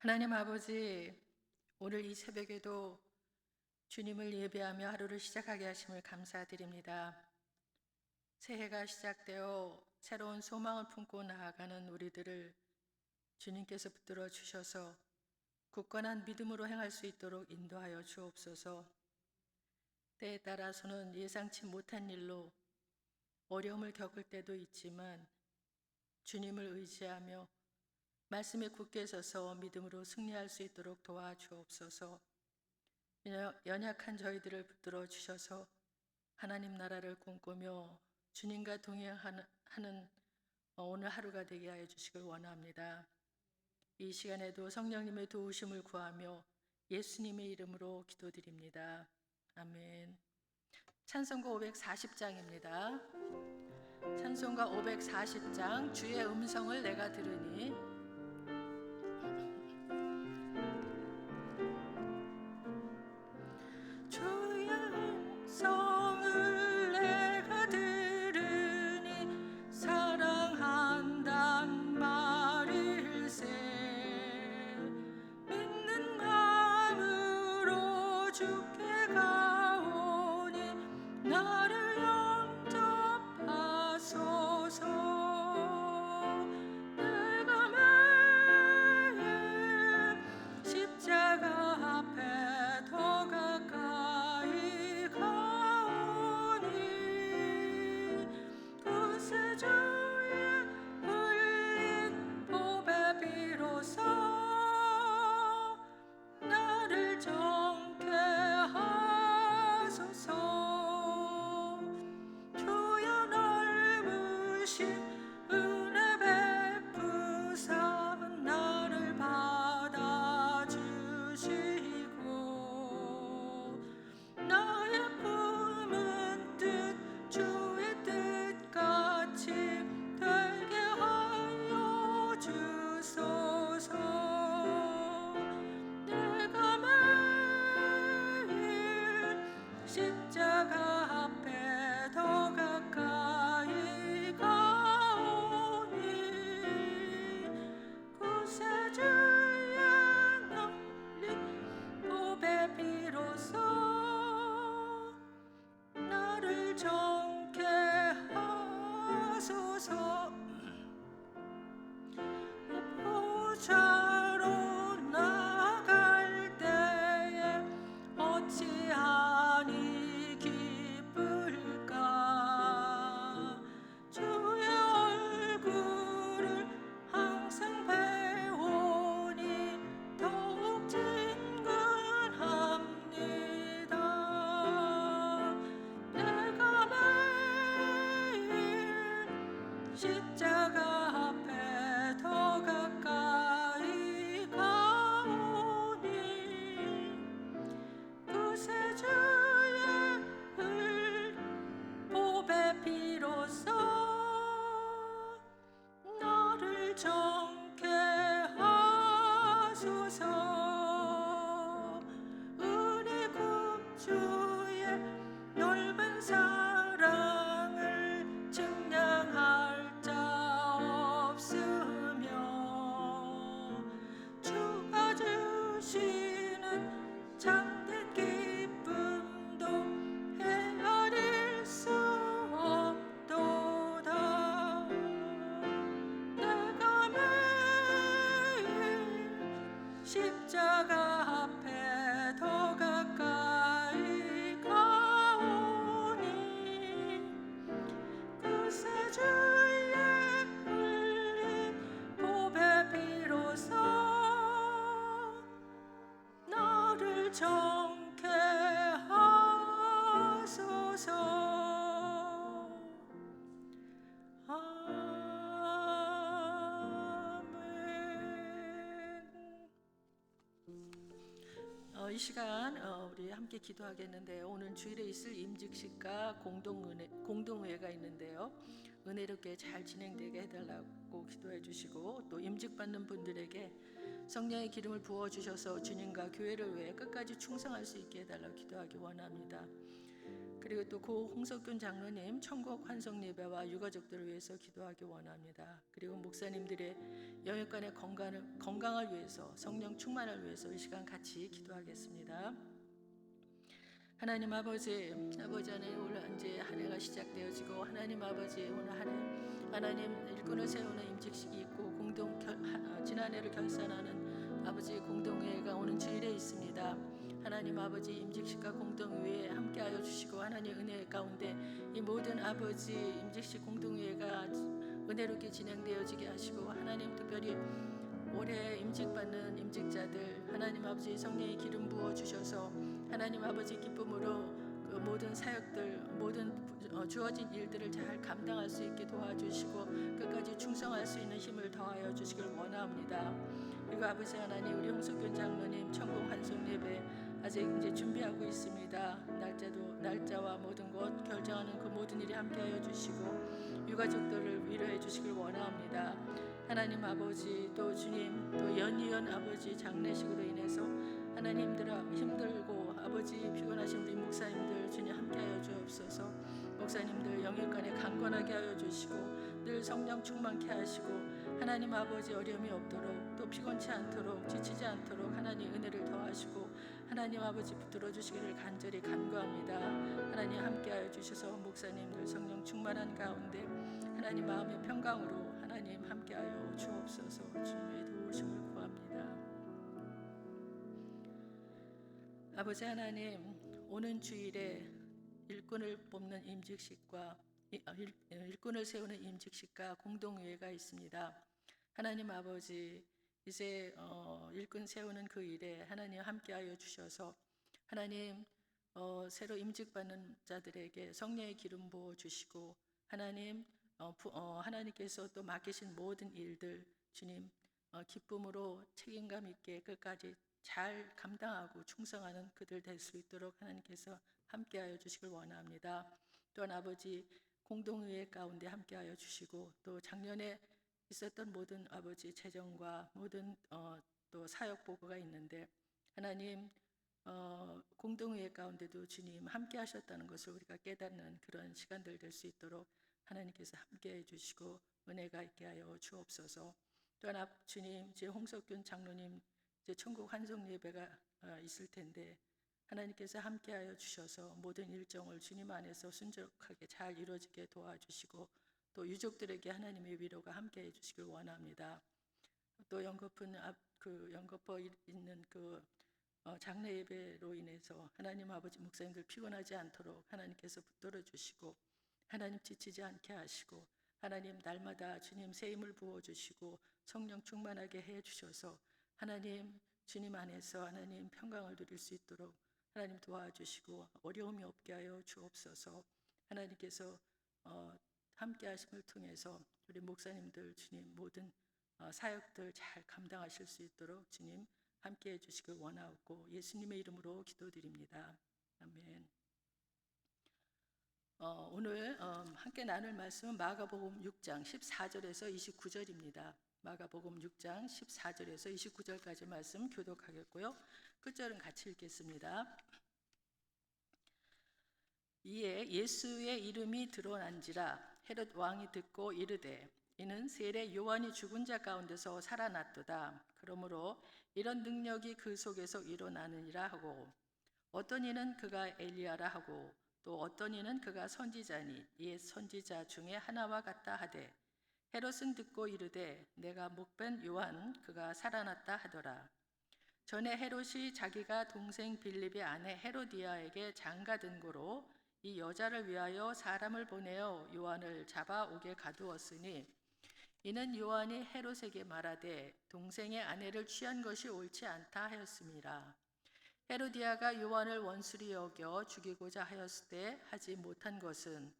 하나님 아버지, 오늘 이 새벽에도 주님을 예배하며 하루를 시작하게 하심을 감사드립니다. 새해가 시작되어 새로운 소망을 품고 나아가는 우리들을 주님께서 붙들어 주셔서 굳건한 믿음으로 행할 수 있도록 인도하여 주옵소서. 때에 따라서는 예상치 못한 일로 어려움을 겪을 때도 있지만 주님을 의지하며 말씀에 굳게 서서 믿음으로 승리할 수 있도록 도와주옵소서. 연약한 저희들을 붙들어 주셔서 하나님 나라를 꿈꾸며 주님과 동행하는 오늘 하루가 되게 하여 주시길 원합니다. 이 시간에도 성령님의 도우심을 구하며 예수님의 이름으로 기도드립니다. 아멘. 찬송가 540장입니다. 찬송가 540장 주의 음성을 내가 들으니. 주의 음성을 내가 들으니 사랑한단 말일세. 믿는 마음으로 주께 가오니 나를 영접하소서. 내가 매일 십자가 앞에 더 가까이 가오니 그새 주의 흘린 보배 비로소 나를 정케 하소서. 주여 넓으신 은혜 베푸사 나를 받아주시고 나의 품은 뜻 주의 뜻같이 되게 하여 주소서. 내가 매일 십자가 앞에 더 가까이 가오니 그새 주의 날린 보배 비로소 나를 정케 하소서. 보좌로 나아갈 때에 어찌하니 기쁠까. 주의 얼굴을 항상 배우니 더욱 진근합니다. 내가 매일 십자가 앞에 더 가까이 가오니 그새 주의 흘린 보배 비로소 나를 정케 하소서. 우리 구주의 넓은 사랑을 증량할 자 없으며 주가 주시는 참된 기쁨도 헤아릴 수 없도다. 내가 매일 십자가 앞에 더 가까이 가오니 그새 주의 흘린 보배 비로소 나를 정케 하소서. 아멘. 이 시간 우리 함께 기도하겠는데요. 오늘 주일에 있을 임직식과 공동회가 있는데요. 은혜롭게 잘 진행되게 해달라고 기도해 주시고 또 임직받는 분들에게 성령의 기름을 부어주셔서 주님과 교회를 위해 끝까지 충성할 수 있게 해달라고 기도하기 원합니다. 그리고 또 고 홍석균 장로님 천국 환송 예배와 유가족들을 위해서 기도하기 원합니다. 그리고 목사님들의 영육간의 건강을 위해서, 성령 충만을 위해서 이 시간 같이 기도하겠습니다. 하나님 아버지 하나님, 오늘 이제 한 해가 시작되어지고, 하나님 아버지 오늘 한 해 하나님 일꾼을 세우는 임직식이 있고, 지난 해를 결산하는 아버지 공동회의가 오는 주일에 있습니다. 하나님 아버지 임직식과 공동회의에 함께하여 주시고, 하나님 은혜 가운데 이 모든 아버지 임직식 공동회의가 은혜롭게 진행되어지게 하시고, 하나님 특별히 올해 임직받는 임직자들 하나님 아버지 성령의 기름 부어 주셔서 하나님 아버지 기쁨으로 그 모든 사역들, 모든 주어진 일들을 잘 감당할 수 있게 도와주시고 끝까지 충성할 수 있는 힘을 더하여 주시길 원합니다. 그리고 아버지 하나님, 우리 홍석균 장로님 천국 환송 예배 아직 이제 준비하고 있습니다. 날짜와 모든 것 결정하는 그 모든 일이 함께하여 주시고 유가족들을 위로해 주시길 원합니다. 하나님 아버지, 또 주님, 또 연이은 아버지 장례식으로 인해서 하나님 힘들고 아버지 피곤하신 우리 목사님들 주님 함께하여 주옵소서. 목사님들 영육간에 강건하게 하여 주시고 늘 성령 충만케 하시고 하나님 아버지 어려움이 없도록, 또 피곤치 않도록, 지치지 않도록 하나님 은혜를 더하시고 하나님 아버지 붙들어 주시기를 간절히 간구합니다. 하나님 함께하여 주셔서 목사님들 성령 충만한 가운데 하나님 마음의 평강으로 하나님 함께하여 주옵소서. 주님의 도우심을 구합니다. 아버지 하나님, 오는 주일에 일꾼을 뽑는 임직식과 일꾼을 세우는 임직식과 공동회의가 있습니다. 하나님 아버지, 이제 일꾼 세우는 그 일에 하나님 함께하여 주셔서 하나님 새로 임직받는 자들에게 성령의 기름 부어 주시고 하나님 하나님께서 또 맡기신 모든 일들 주님 기쁨으로 책임감 있게 끝까지 잘 감당하고 충성하는 그들 될 수 있도록 하나님께서 함께하여 주시길 원합니다. 또한 아버지 공동의회 가운데 함께하여 주시고, 또 작년에 있었던 모든 아버지 재정과 모든 또 사역 보고가 있는데 하나님 공동의회 가운데도 주님 함께하셨다는 것을 우리가 깨닫는 그런 시간들 될 수 있도록 하나님께서 함께해 주시고 은혜가 있게 하여 주옵소서. 또한 주님, 이제 홍석균 장로님 이제 천국 환송 예배가 있을 텐데 하나님께서 함께하여 주셔서 모든 일정을 주님 안에서 순적하게 잘 이루어지게 도와주시고 또 유족들에게 하나님의 위로가 함께해 주시길 원합니다. 또 연거푸 있는 그 장례 예배로 인해서 하나님 아버지 목사님들 피곤하지 않도록 하나님께서 붙들어 주시고 하나님 지치지 않게 하시고 하나님 날마다 주님 새 힘을 부어 주시고 성령 충만하게 해 주셔서 하나님 주님 안에서 하나님 평강을 누릴 수 있도록 하나님 도와주시고 어려움이 없게 하여 주옵소서. 하나님께서 함께 하심을 통해서 우리 목사님들 주님 모든 사역들 잘 감당하실 수 있도록 주님 함께 해주시길 원하고 예수님의 이름으로 기도드립니다. 아멘. 오늘 함께 나눌 말씀은 마가복음 6장 14절에서 29절입니다. 마가복음 6장 14절에서 29절까지 말씀 교독하겠고요. 끝절은 같이 읽겠습니다. 이에 예수의 이름이 드러난지라 헤롯 왕이 듣고 이르되 이는 세례 요한이 죽은 자 가운데서 살아났도다. 그러므로 이런 능력이 그 속에서 일어나느니라 하고 어떤 이는 그가 엘리야라 하고 또 어떤 이는 그가 선지자니 옛 선지자 중에 하나와 같다 하되 헤롯은 듣고 이르되 내가 목벤 요한 그가 살아났다 하더라. 전에 헤롯이 자기가 동생 빌립의 아내 헤로디아에게 장가든 고로 이 여자를 위하여 사람을 보내어 요한을 잡아오게 가두었으니 이는 요한이 헤롯에게 말하되 동생의 아내를 취한 것이 옳지 않다 하였습니다. 헤로디아가 요한을 원수리 여겨 죽이고자 하였을 때 하지 못한 것은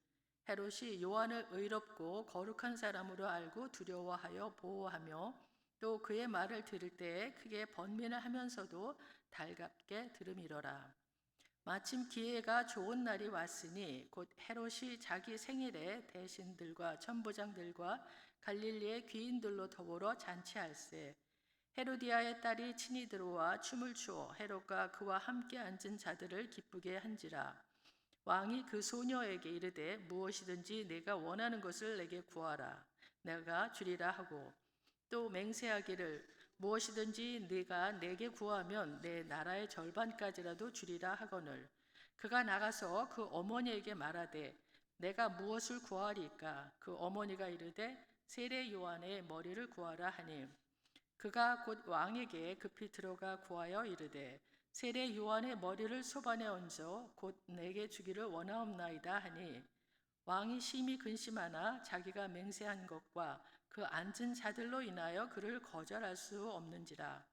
헤롯이 요한을 의롭고 거룩한 사람으로 알고 두려워하여 보호하며 또 그의 말을 들을 때에 크게 번민을 하면서도 달갑게 들음이러라. 마침 기회가 좋은 날이 왔으니 곧 헤롯이 자기 생일에 대신들과 천부장들과 갈릴리의 귀인들로 더불어 잔치할세 헤로디아의 딸이 친히 들어와 춤을 추어 헤롯과 그와 함께 앉은 자들을 기쁘게 한지라. 왕이 그 소녀에게 이르되 무엇이든지 내가 원하는 것을 내게 구하라 내가 주리라 하고 또 맹세하기를 무엇이든지 네가 내게 구하면 내 나라의 절반까지라도 주리라 하거늘 그가 나가서 그 어머니에게 말하되 내가 무엇을 구하리까 그 어머니가 이르되 세례 요한의 머리를 구하라 하니 그가 곧 왕에게 급히 들어가 구하여 이르되 세례 요한의 머리를 소반에 얹어 곧 내게 주기를 원하옵나이다 하니 왕이 심히 근심하나 자기가 맹세한 것과 그 앉은 자들로 인하여 그를 거절할 수 없는지라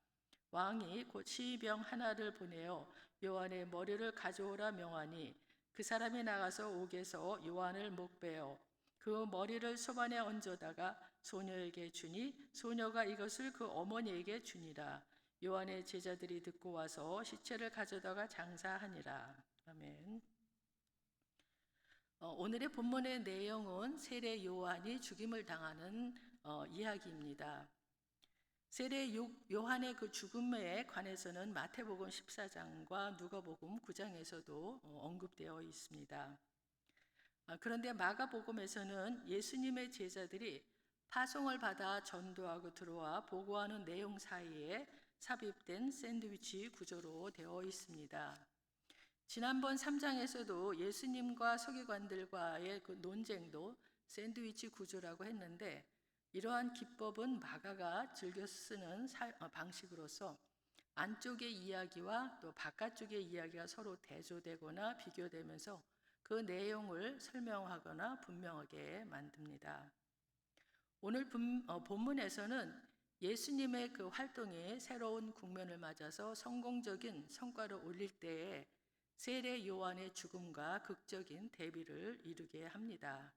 왕이 곧 시병 하나를 보내어 요한의 머리를 가져오라 명하니 그 사람이 나가서 옥에서 요한을 목베어 그 머리를 소반에 얹어다가 소녀에게 주니 소녀가 이것을 그 어머니에게 주니라 요한의 제자들이 듣고 와서 시체를 가져다가 장사하니라. 아멘. 오늘의 본문의 내용은 세례 요한이 죽임을 당하는 이야기입니다. 세례 요한의 그 죽음에 관해서는 마태복음 14장과 누가복음 9장에서도 언급되어 있습니다. 그런데 마가복음에서는 예수님의 제자들이 파송을 받아 전도하고 들어와 보고하는 내용 사이에 삽입된 샌드위치 구조로 되어 있습니다. 지난번 3장에서도 예수님과 서기관들과의 그 논쟁도 샌드위치 구조라고 했는데 이러한 기법은 마가가 즐겨 쓰는 방식으로서 안쪽의 이야기와 또 바깥쪽의 이야기가 서로 대조되거나 비교되면서 그 내용을 설명하거나 분명하게 만듭니다. 오늘 본문에서는 예수님의 그 활동이 새로운 국면을 맞아서 성공적인 성과를 올릴 때에 세례 요한의 죽음과 극적인 대비를 이루게 합니다.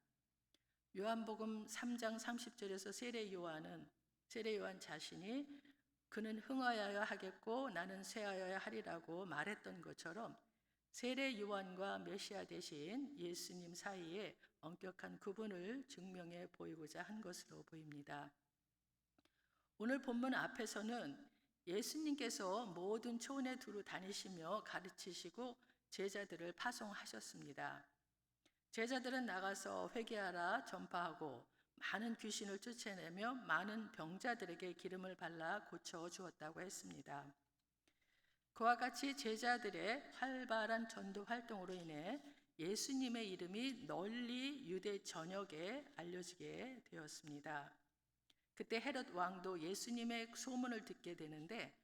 요한복음 3장 30절에서 세례 요한 자신이 그는 흥하여야 하겠고 나는 쇠하여야 하리라고 말했던 것처럼 세례 요한과 메시아 대신 예수님 사이에 엄격한 구분을 증명해 보이고자 한 것으로 보입니다. 오늘 본문 앞에서는 예수님께서 모든 초원에 두루 다니시며 가르치시고 제자들을 파송하셨습니다. 제자들은 나가서 회개하라 전파하고 많은 귀신을 쫓아내며 많은 병자들에게 기름을 발라 고쳐 주었다고 했습니다. 그와 같이 제자들의 활발한 전도 활동으로 인해 예수님의 이름이 널리 유대 전역에 알려지게 되었습니다. 그때 헤롯 왕도 예수님의 소문을 듣게 되는데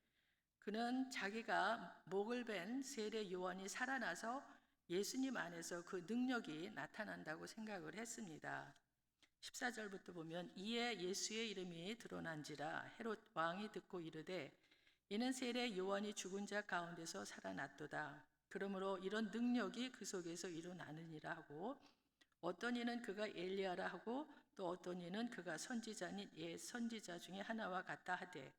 그는 자기가 목을 벤 세례 요한이 살아나서 예수님 안에서 그 능력이 나타난다고 생각을 했습니다. 14절부터 보면 이에 예수의 이름이 드러난지라 헤롯 왕이 듣고 이르되 이는 세례 요한이 죽은 자 가운데서 살아났도다. 그러므로 이런 능력이 그 속에서 일어나느니라 하고 어떤 이는 그가 엘리야라 하고 또 어떤 이는 그가 선지자인 옛 선지자 중에 하나와 같다 하되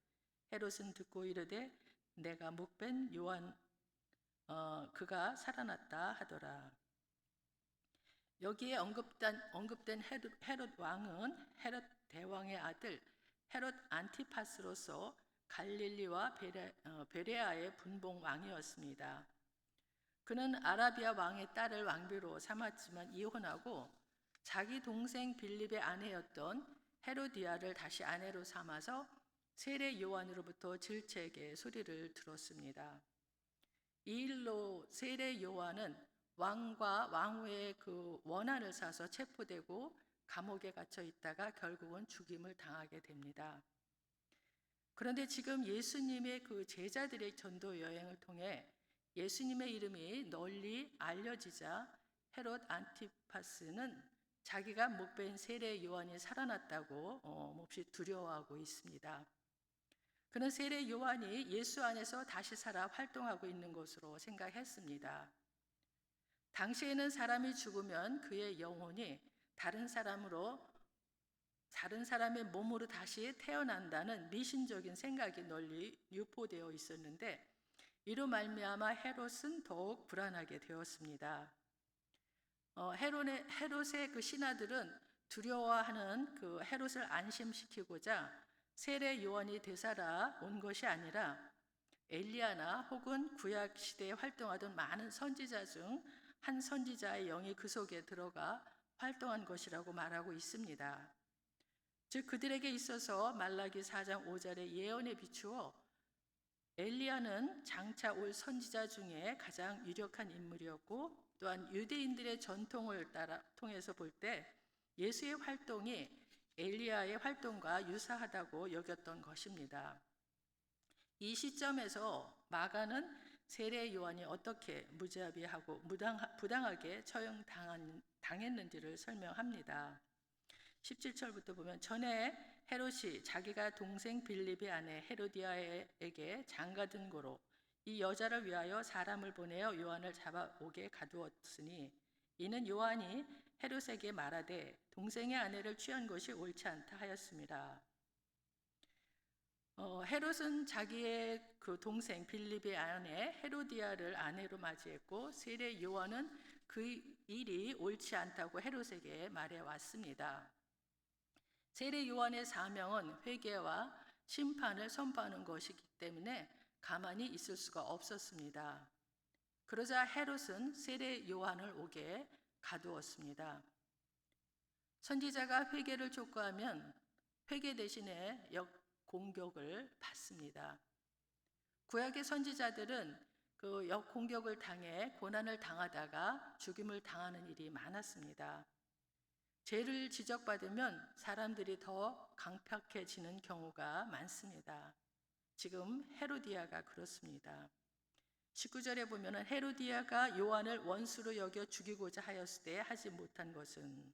헤롯은 듣고 이르되 내가 목벤 요한 그가 살아났다 하더라. 여기에 언급된 헤롯 왕은 헤롯 대왕의 아들 헤롯 안티파스로서 갈릴리와 베레아의 분봉 왕이었습니다. 그는 아라비아 왕의 딸을 왕비로 삼았지만 이혼하고 자기 동생 빌립의 아내였던 헤로디아를 다시 아내로 삼아서 세례 요한으로부터 질책의 소리를 들었습니다. 이 일로 세례 요한은 왕과 왕후의 그 원한을 사서 체포되고 감옥에 갇혀 있다가 결국은 죽임을 당하게 됩니다. 그런데 지금 예수님의 그 제자들의 전도 여행을 통해 예수님의 이름이 널리 알려지자 헤롯 안티파스는 자기가 목베인 세례 요한이 살아났다고 몹시 두려워하고 있습니다. 그는 세례 요한이 예수 안에서 다시 살아 활동하고 있는 것으로 생각했습니다. 당시에는 사람이 죽으면 그의 영혼이 다른 사람의 몸으로 다시 태어난다는 미신적인 생각이 널리 유포되어 있었는데 이로 말미암아 헤롯은 더욱 불안하게 되었습니다. 헤롯의 그 신하들은 두려워하는 그 헤롯을 안심시키고자 세례 요한이 되살아 온 것이 아니라 엘리야나 혹은 구약 시대에 활동하던 많은 선지자 중 한 선지자의 영이 그 속에 들어가 활동한 것이라고 말하고 있습니다. 즉 그들에게 있어서 말라기 4장 5절의 예언에 비추어 엘리야는 장차 올 선지자 중에 가장 유력한 인물이었고, 또한 유대인들의 전통을 통해서 볼 때 예수의 활동이 엘리야의 활동과 유사하다고 여겼던 것입니다. 이 시점에서 마가는 세례 요한이 어떻게 무자비하고 부당하게 처형당했는지를 설명합니다. 17절부터 보면, 전에 헤롯이 자기가 동생 빌립의 아내 헤로디아에게 장가든 고로 이 여자를 위하여 사람을 보내어 요한을 잡아오게 가두었으니, 이는 요한이 헤롯에게 말하되 동생의 아내를 취한 것이 옳지 않다 하였습니다. 헤롯은 자기의 그 동생 빌립의 아내 헤로디아를 아내로 맞이했고, 세례 요한은 그 일이 옳지 않다고 헤롯에게 말해왔습니다. 세례 요한의 사명은 회개와 심판을 선포하는 것이기 때문에 가만히 있을 수가 없었습니다. 그러자 헤롯은 세례 요한을 오게 가두었습니다. 선지자가 회개를 촉구하면 회개 대신에 역공격을 받습니다. 구약의 선지자들은 그 역공격을 당해 고난을 당하다가 죽임을 당하는 일이 많았습니다. 죄를 지적받으면 사람들이 더 강팍해지는 경우가 많습니다. 지금 헤로디아가 그렇습니다. 19절에 보면 헤로디아가 요한을 원수로 여겨 죽이고자 하였을 때 하지 못한 것은,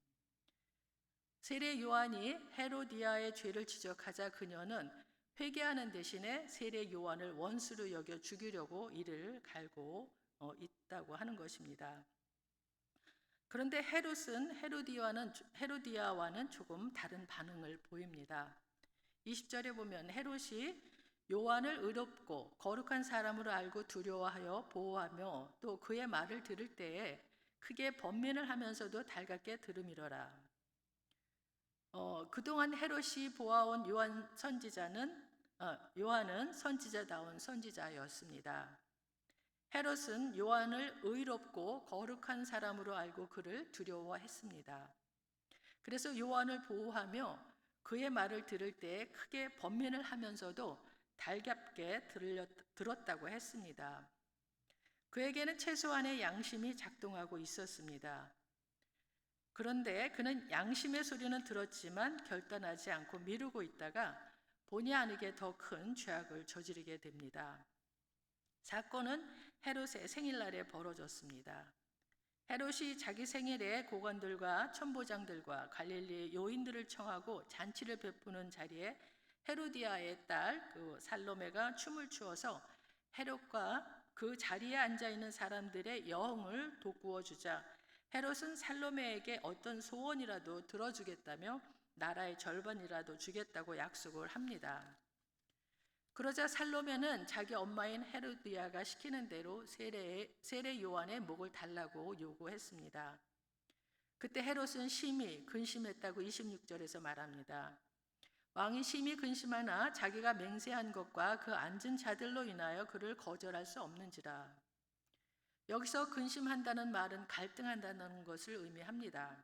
세례 요한이 헤로디아의 죄를 지적하자 그녀는 회개하는 대신에 세례 요한을 원수로 여겨 죽이려고 이를 갈고 있다고 하는 것입니다. 그런데 헤롯은 헤로디아와는 조금 다른 반응을 보입니다. 20절에 보면 헤롯이 요한을 의롭고 거룩한 사람으로 알고 두려워하여 보호하며 또 그의 말을 들을 때에 크게 번민을 하면서도 달갑게 들으미러라. 그동안 헤롯이 보아온 요한은 선지자다운 선지자였습니다. 헤롯은 요한을 의롭고 거룩한 사람으로 알고 그를 두려워했습니다. 그래서 요한을 보호하며 그의 말을 들을 때 크게 번민을 하면서도 달갑게 들었다고 했습니다. 그에게는 최소한의 양심이 작동하고 있었습니다. 그런데 그는 양심의 소리는 들었지만 결단하지 않고 미루고 있다가 본의 아니게 더 큰 죄악을 저지르게 됩니다. 사건은 헤롯의 생일날에 벌어졌습니다. 헤롯이 자기 생일에 고관들과 천부장들과 갈릴리의 요인들을 청하고 잔치를 베푸는 자리에 헤로디아의 딸 살로메가 춤을 추어서 헤롯과 그 자리에 앉아 있는 사람들의 여흥을 돋구어 주자 헤롯은 살로메에게 어떤 소원이라도 들어주겠다며 나라의 절반이라도 주겠다고 약속을 합니다. 그러자 살로메는 자기 엄마인 헤로디아가 시키는 대로 세례 요한의 목을 달라고 요구했습니다. 그때 헤롯은 심히 근심했다고 26절에서 말합니다. 왕이 심히 근심하나 자기가 맹세한 것과 그 앉은 자들로 인하여 그를 거절할 수 없는지라. 여기서 근심한다는 말은 갈등한다는 것을 의미합니다.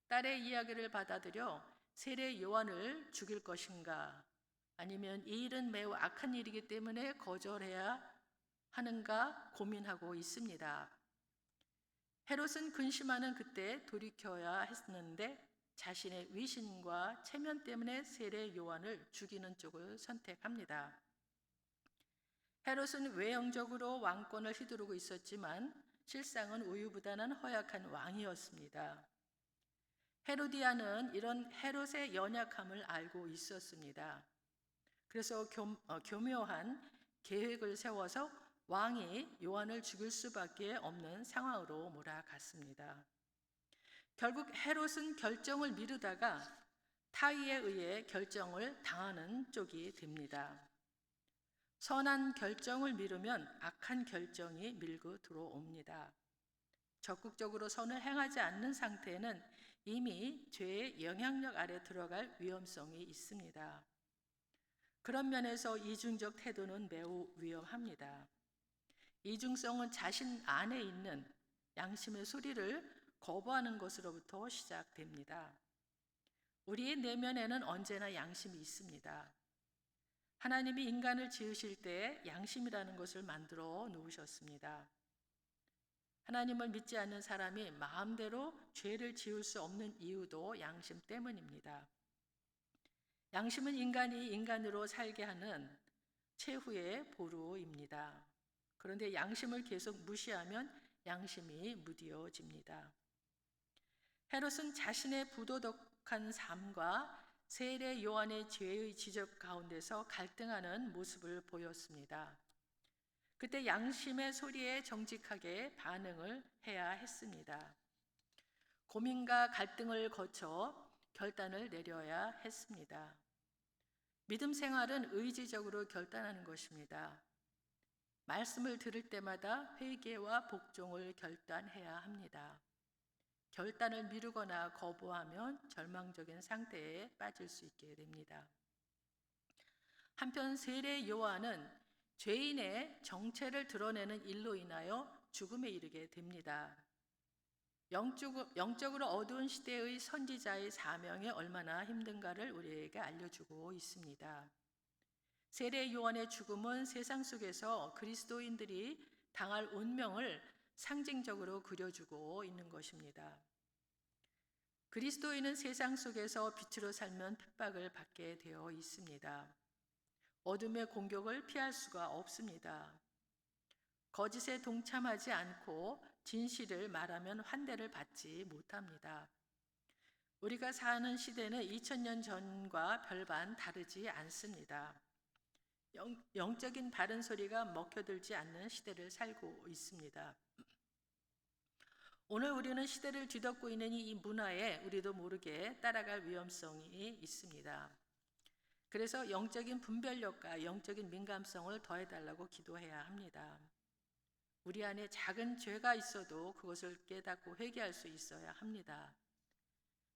딸의 이야기를 받아들여 세례 요한을 죽일 것인가, 아니면 이 일은 매우 악한 일이기 때문에 거절해야 하는가 고민하고 있습니다. 헤롯은 근심하는 그때 돌이켜야 했는데 자신의 위신과 체면 때문에 세례 요한을 죽이는 쪽을 선택합니다. 헤롯은 외형적으로 왕권을 휘두르고 있었지만 실상은 우유부단한 허약한 왕이었습니다. 헤로디아는 이런 헤롯의 연약함을 알고 있었습니다. 그래서 교묘한 계획을 세워서 왕이 요한을 죽일 수밖에 없는 상황으로 몰아갔습니다. 결국 헤롯은 결정을 미루다가 타의에 의해 결정을 당하는 쪽이 됩니다. 선한 결정을 미루면 악한 결정이 밀고 들어옵니다. 적극적으로 선을 행하지 않는 상태에는 이미 죄의 영향력 아래 들어갈 위험성이 있습니다. 그런 면에서 이중적 태도는 매우 위험합니다. 이중성은 자신 안에 있는 양심의 소리를 거부하는 것으로부터 시작됩니다. 우리의 내면에는 언제나 양심이 있습니다. 하나님이 인간을 지으실 때 양심이라는 것을 만들어 놓으셨습니다. 하나님을 믿지 않는 사람이 마음대로 죄를 지을 수 없는 이유도 양심 때문입니다. 양심은 인간이 인간으로 살게 하는 최후의 보루입니다. 그런데 양심을 계속 무시하면 양심이 무디어집니다. 헤롯은 자신의 부도덕한 삶과 세례 요한의 죄의 지적 가운데서 갈등하는 모습을 보였습니다. 그때 양심의 소리에 정직하게 반응을 해야 했습니다. 고민과 갈등을 거쳐 결단을 내려야 했습니다. 믿음 생활은 의지적으로 결단하는 것입니다. 말씀을 들을 때마다 회개와 복종을 결단해야 합니다. 결단을 미루거나 거부하면 절망적인 상태에 빠질 수 있게 됩니다. 한편 세례 요한은 죄인의 정체를 드러내는 일로 인하여 죽음에 이르게 됩니다. 영적으로 어두운 시대의 선지자의 사명이 얼마나 힘든가를 우리에게 알려주고 있습니다. 세례 요한의 죽음은 세상 속에서 그리스도인들이 당할 운명을 상징적으로 그려주고 있는 것입니다. 그리스도인은 세상 속에서 빛으로 살면 핍박을 받게 되어 있습니다. 어둠의 공격을 피할 수가 없습니다. 거짓에 동참하지 않고 진실을 말하면 환대를 받지 못합니다. 우리가 사는 시대는 2000년 전과 별반 다르지 않습니다. 영적인 바른 소리가 먹혀들지 않는 시대를 살고 있습니다. 오늘 우리는 시대를 뒤덮고 있는 이 문화에 우리도 모르게 따라갈 위험성이 있습니다. 그래서 영적인 분별력과 영적인 민감성을 더해달라고 기도해야 합니다. 우리 안에 작은 죄가 있어도 그것을 깨닫고 회개할 수 있어야 합니다.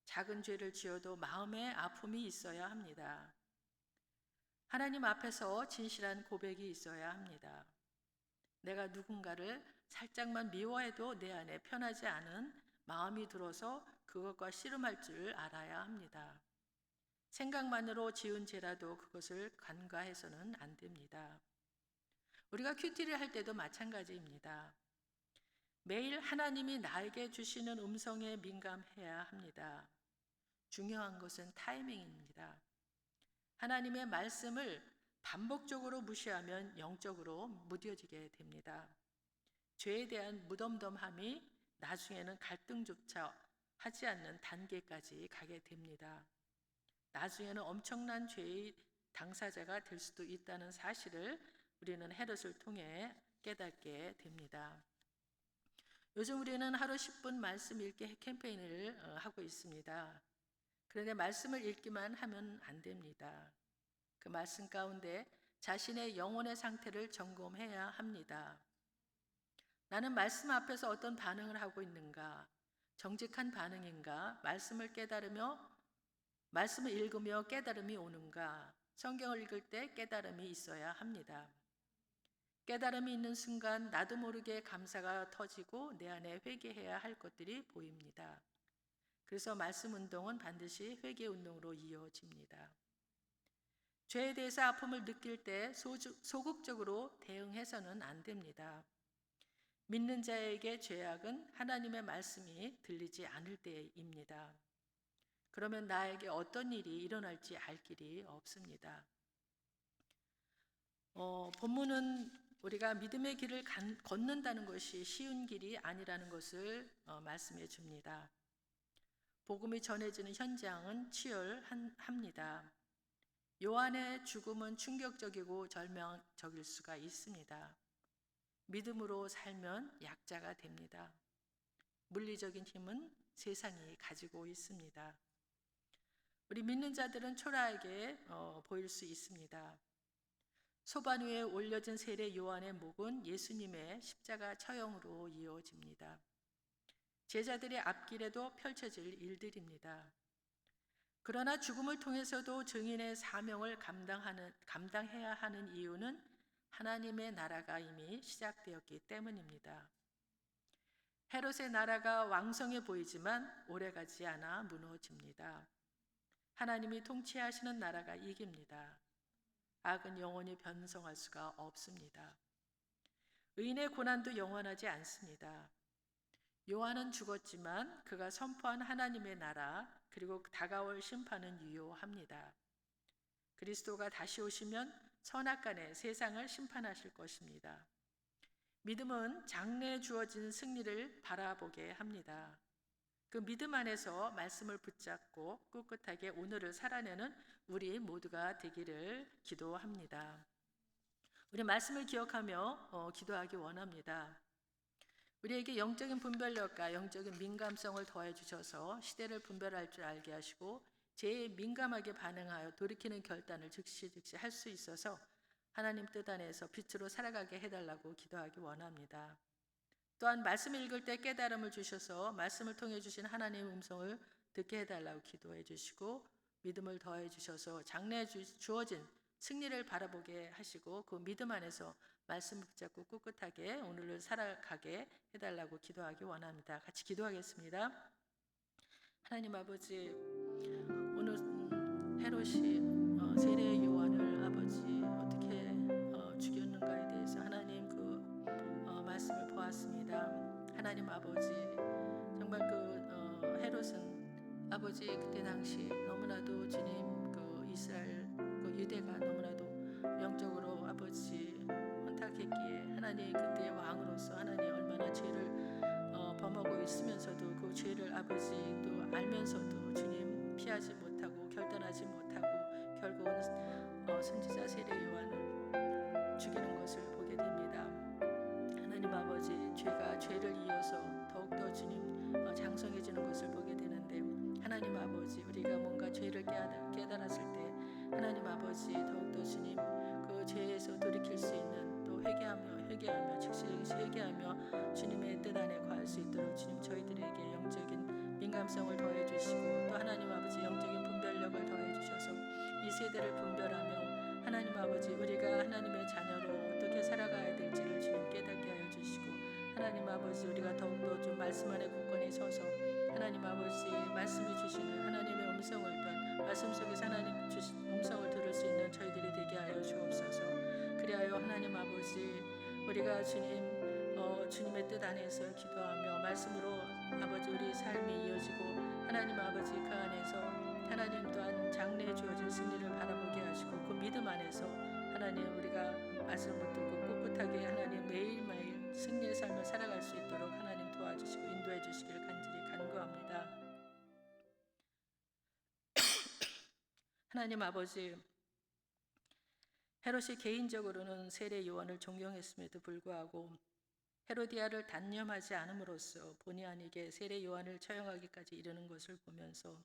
작은 죄를 지어도 마음에 아픔이 있어야 합니다. 하나님 앞에서 진실한 고백이 있어야 합니다. 내가 누군가를 살짝만 미워해도 내 안에 편하지 않은 마음이 들어서 그것과 씨름할 줄 알아야 합니다. 생각만으로 지은 죄라도 그것을 간과해서는 안 됩니다. 우리가 큐티를 할 때도 마찬가지입니다. 매일 하나님이 나에게 주시는 음성에 민감해야 합니다. 중요한 것은 타이밍입니다. 하나님의 말씀을 반복적으로 무시하면 영적으로 무뎌지게 됩니다. 죄에 대한 무덤덤함이 나중에는 갈등조차 하지 않는 단계까지 가게 됩니다. 나중에는 엄청난 죄의 당사자가 될 수도 있다는 사실을 우리는 헤롯을 통해 깨닫게 됩니다. 요즘 우리는 하루 10분 말씀 읽기 캠페인을 하고 있습니다. 그런데 말씀을 읽기만 하면 안 됩니다. 그 말씀 가운데 자신의 영혼의 상태를 점검해야 합니다. 나는 말씀 앞에서 어떤 반응을 하고 있는가? 정직한 반응인가? 말씀을 읽으며 깨달음이 오는가? 성경을 읽을 때 깨달음이 있어야 합니다. 깨달음이 있는 순간 나도 모르게 감사가 터지고 내 안에 회개해야 할 것들이 보입니다. 그래서 말씀 운동은 반드시 회개 운동으로 이어집니다. 죄에 대해서 아픔을 느낄 때 소극적으로 대응해서는 안 됩니다. 믿는 자에게 죄악은 하나님의 말씀이 들리지 않을 때입니다. 그러면 나에게 어떤 일이 일어날지 알 길이 없습니다. 본문은 우리가 믿음의 길을 걷는다는 것이 쉬운 길이 아니라는 것을 말씀해 줍니다. 복음이 전해지는 현장은 치열합니다. 요한의 죽음은 충격적이고 절망적일 수가 있습니다. 믿음으로 살면 약자가 됩니다. 물리적인 힘은 세상이 가지고 있습니다. 우리 믿는 자들은 초라하게 보일 수 있습니다. 소반 위에 올려진 세례 요한의 목은 예수님의 십자가 처형으로 이어집니다. 제자들의 앞길에도 펼쳐질 일들입니다. 그러나 죽음을 통해서도 증인의 사명을 감당해야 하는 이유는 하나님의 나라가 이미 시작되었기 때문입니다. 헤롯의 나라가 왕성해 보이지만 오래가지 않아 무너집니다. 하나님이 통치하시는 나라가 이깁니다. 악은 영원히 변성할 수가 없습니다. 의인의 고난도 영원하지 않습니다. 요한은 죽었지만 그가 선포한 하나님의 나라 그리고 다가올 심판은 유효합니다. 그리스도가 다시 오시면 선악간에 세상을 심판하실 것입니다. 믿음은 장래에 주어진 승리를 바라보게 합니다. 그 믿음 안에서 말씀을 붙잡고 꿋꿋하게 오늘을 살아내는 우리 모두가 되기를 기도합니다. 우리 말씀을 기억하며 기도하기 원합니다. 우리에게 영적인 분별력과 영적인 민감성을 더해 주셔서 시대를 분별할 줄 알게 하시고 죄에 민감하게 반응하여 돌이키는 결단을 즉시 할 수 있어서 하나님 뜻 안에서 빛으로 살아가게 해달라고 기도하기 원합니다. 또한 말씀을 읽을 때 깨달음을 주셔서 말씀을 통해 주신 하나님의 음성을 듣게 해달라고 기도해 주시고 믿음을 더해 주셔서 장래에 주어진 승리를 바라보게 하시고 그 믿음 안에서 말씀을 붙잡고 꿋꿋하게 오늘을 살아가게 해달라고 기도하기 원합니다. 같이 기도하겠습니다. 하나님 아버지, 오늘 헤롯이 세례 요한을 아버지 어떻게 죽였는가에 대해서 하나님 그 말씀을 보았습니다. 하나님 아버지, 정말 그 헤롯은 아버지 그때 당시 너무나도 주님 그 이스라엘 그 유대가 너무나도 영적으로 아버지 혼탁했기에 하나님 그때의 왕으로서 하나님 얼마나 죄를 범하고 있으면서도 그 죄를 아버지 또 알면서도 주님 피하지 못하고 결단하지 못하고 결국은 선지자 세례 요한을 죽이는 것을 보게 됩니다. 하나님 아버지, 죄가 죄를 이어서 더욱더 주님 장성해지는 것을 보게 되는데 하나님 아버지, 우리가 뭔가 죄를 깨달았을 때 하나님 아버지 더욱더 주님 그 죄에서 돌이킬 수 있는 또 회개하며 즉시 회개하며 주님의 뜻 안에 거할 수 있도록 주님 저희들에게 영적인 민감성을 더해 주시고 또 하나님 아버지 영적인 분별력을 더해 주셔서 이 세대를 분별하며 하나님 아버지 우리가 하나님의 자녀로 어떻게 살아가야 될지를 주님 깨닫게 하여 주시고 하나님 아버지 우리가 더욱더 좀 말씀 안에 굳건히 서서 하나님 아버지 말씀이 주시는 하나님의 음성을 또한 말씀 속에서 하나님 주신 음성을 들을 수 있는 저희들이 되게 하여 주옵소서. 그리하여 하나님 아버지 우리가 주님의 뜻 안에서 기도하며 말씀으로 아버지 우리 삶이 이어지고 하나님 아버지 그 안에서 하나님 또한 장래에 주어진 승리를 바라보게 하시고 그 믿음 안에서 하나님 우리가 말씀을 붙들고 꿋꿋하게 하나님 매일매일 승리의 삶을 살아갈 수 있도록 하나님 도와주시고 인도해 주시기를 간절히 간구합니다. 하나님 아버지, 헤롯이 개인적으로는 세례 요한을 존경했음에도 불구하고 헤로디아를 단념하지 않음으로써 본의 아니게 세례 요한을 처형하기까지 이르는 것을 보면서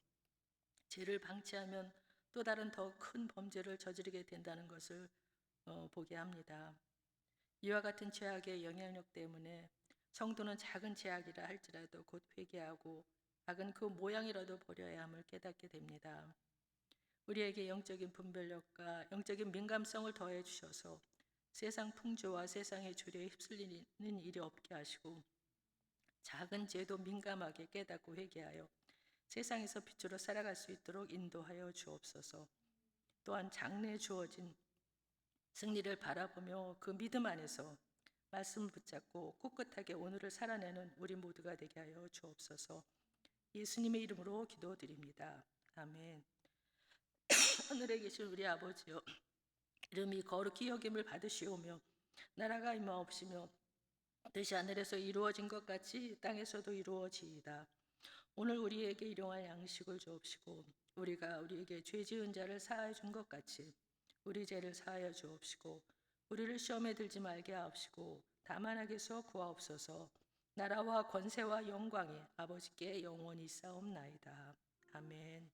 죄를 방치하면 또 다른 더 큰 범죄를 저지르게 된다는 것을 보게 합니다. 이와 같은 죄악의 영향력 때문에 성도는 작은 죄악이라 할지라도 곧 회개하고 악은 그 모양이라도 버려야 함을 깨닫게 됩니다. 우리에게 영적인 분별력과 영적인 민감성을 더해 주셔서 세상 풍조와 세상의 주류에 휩쓸리는 일이 없게 하시고 작은 죄도 민감하게 깨닫고 회개하여 세상에서 빛으로 살아갈 수 있도록 인도하여 주옵소서. 또한 장래에 주어진 승리를 바라보며 그 믿음 안에서 말씀을 붙잡고 꿋꿋하게 오늘을 살아내는 우리 모두가 되게 하여 주옵소서. 예수님의 이름으로 기도드립니다. 아멘. 하늘에 계신 우리 아버지여, 이름이 거룩히 여김을 받으시오며 나라가 임하옵시며 뜻이 하늘에서 이루어진 것 같이 땅에서도 이루어지이다. 오늘 우리에게 일용할 양식을 주옵시고 우리가 우리에게 죄 지은 자를 사하여 준 것 같이 우리 죄를 사하여 주옵시고 우리를 시험에 들지 말게 하옵시고 다만 악에서 구하옵소서. 나라와 권세와 영광이 아버지께 영원히 있사옵나이다. 아멘.